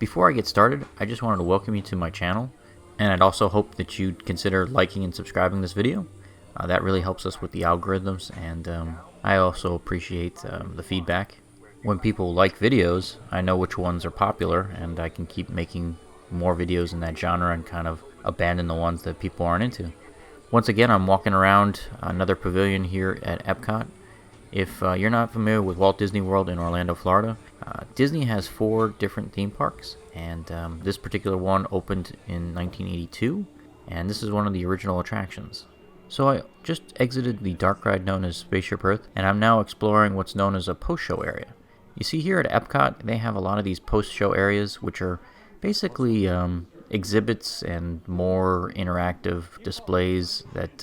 Before I get started, I just wanted to welcome you to my channel, and I'd also hope that you'd consider liking and subscribing this video. That really helps us with the algorithms, and I also appreciate the feedback. When people like videos, I know which ones are popular, and I can keep making more videos in that genre and kind of abandon the ones that people aren't into. Once again, I'm walking around another pavilion here at Epcot. If you're not familiar with Walt Disney World in Orlando, Florida, Disney has 4 different theme parks, and this particular one opened in 1982, and this is one of the original attractions. So I just exited the dark ride known as Spaceship Earth, and I'm now exploring what's known as a post-show area. You see, here at Epcot, they have a lot of these post-show areas, which are basically exhibits and more interactive displays that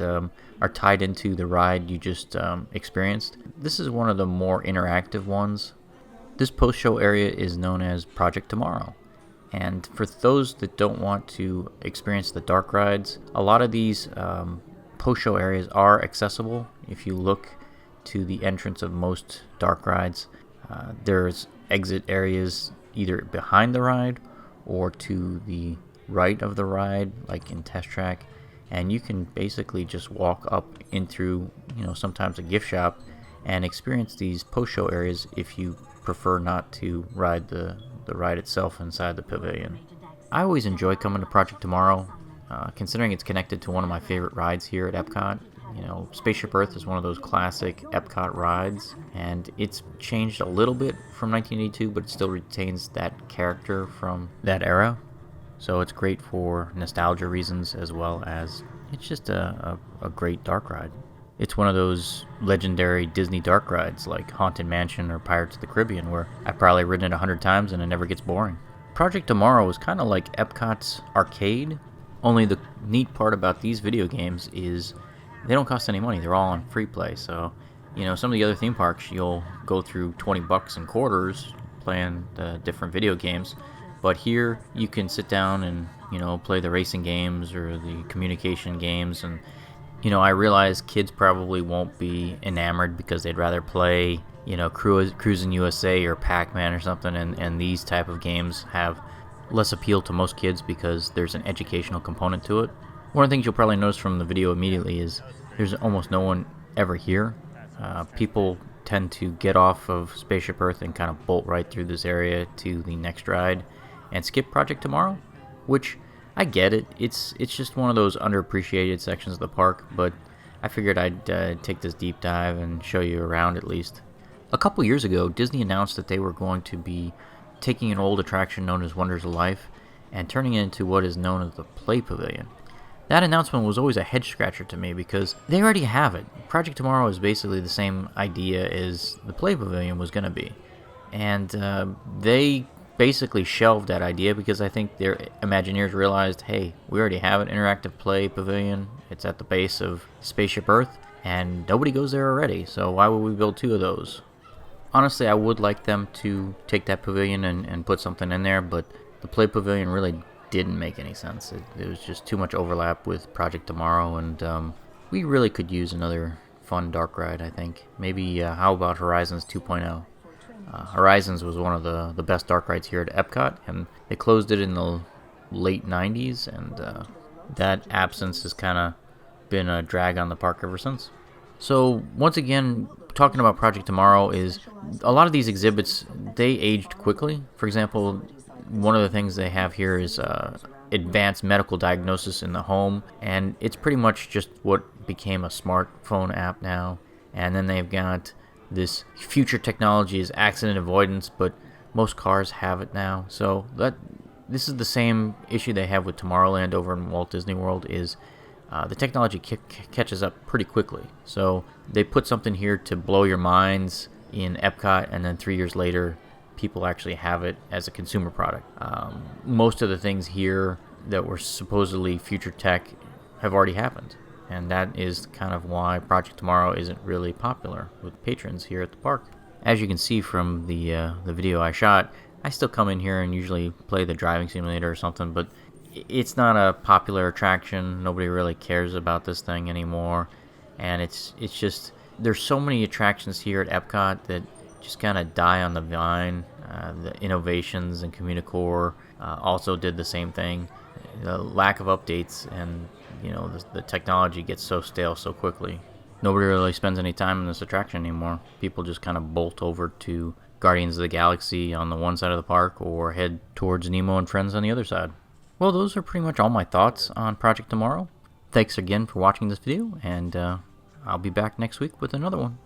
are tied into the ride you just experienced. This is one of the more interactive ones. This post-show area is known as Project Tomorrow. And for those that don't want to experience the dark rides, a lot of these post-show areas are accessible. If you look to the entrance of most dark rides, there's exit areas either behind the ride or to the right of the ride, like in Test Track, and you can basically just walk up in through, sometimes a gift shop and experience these post-show areas if you prefer not to ride the ride itself inside the pavilion. I always enjoy coming to Project Tomorrow, considering it's connected to one of my favorite rides here at Epcot. Spaceship Earth is one of those classic Epcot rides, and it's changed a little bit from 1982, but it still retains that character from that era. So it's great for nostalgia reasons, as well as it's just a great dark ride. It's one of those legendary Disney dark rides like Haunted Mansion or Pirates of the Caribbean, where I've probably ridden it 100 times and it never gets boring. Project Tomorrow is kind of like Epcot's arcade, only the neat part about these video games is they don't cost any money. They're all on free play. So, some of the other theme parks, you'll go through 20 bucks in quarters playing the different video games. But here you can sit down and, play the racing games or the communication games. And, I realize kids probably won't be enamored because they'd rather play, Cruising USA or Pac-Man or something. And these type of games have less appeal to most kids because there's an educational component to it. One of the things you'll probably notice from the video immediately is there's almost no one ever here. People tend to get off of Spaceship Earth and kind of bolt right through this area to the next ride and skip Project Tomorrow, which I get it. It's just one of those underappreciated sections of the park, but I figured I'd take this deep dive and show you around at least. A couple years ago, Disney announced that they were going to be taking an old attraction known as Wonders of Life and turning it into what is known as the Play Pavilion. That announcement was always a head-scratcher to me because they already have it. Project Tomorrow is basically the same idea as the Play Pavilion was going to be. And they basically shelved that idea because I think their Imagineers realized, hey, we already have an interactive Play Pavilion. It's at the base of Spaceship Earth, and nobody goes there already, so why would we build 2 of those? Honestly, I would like them to take that pavilion and put something in there, but the Play Pavilion really didn't make any sense. It was just too much overlap with Project Tomorrow, and we really could use another fun dark ride, I think. Maybe how about Horizons 2.0? Horizons was one of the best dark rides here at Epcot, and they closed it in the late 90s, and that absence has kind of been a drag on the park ever since. So once again, talking about Project Tomorrow is a lot of these exhibits, they aged quickly. For example, one of the things they have here is advanced medical diagnosis in the home, and it's pretty much just what became a smartphone app now. And then they've got this future technology is accident avoidance, but most cars have it now. So this is the same issue they have with Tomorrowland over in Walt Disney World is the technology catches up pretty quickly. So they put something here to blow your minds in Epcot, and then 3 years later, people actually have it as a consumer product. Most of the things here that were supposedly future tech have already happened, and that is kind of why Project Tomorrow isn't really popular with patrons here at the park. As you can see from the video I shot, I still come in here and usually play the driving simulator or something, but it's not a popular attraction. Nobody really cares about this thing anymore, and it's just there's so many attractions here at Epcot that just kind of die on the vine. The Innovations and Communicore also did the same thing. The lack of updates, and the technology gets so stale so quickly. Nobody really spends any time in this attraction anymore. People just kind of bolt over to Guardians of the Galaxy on the one side of the park, or head towards Nemo and Friends on the other side. Well, those are pretty much all my thoughts on Project Tomorrow. Thanks again for watching this video, and I'll be back next week with another one.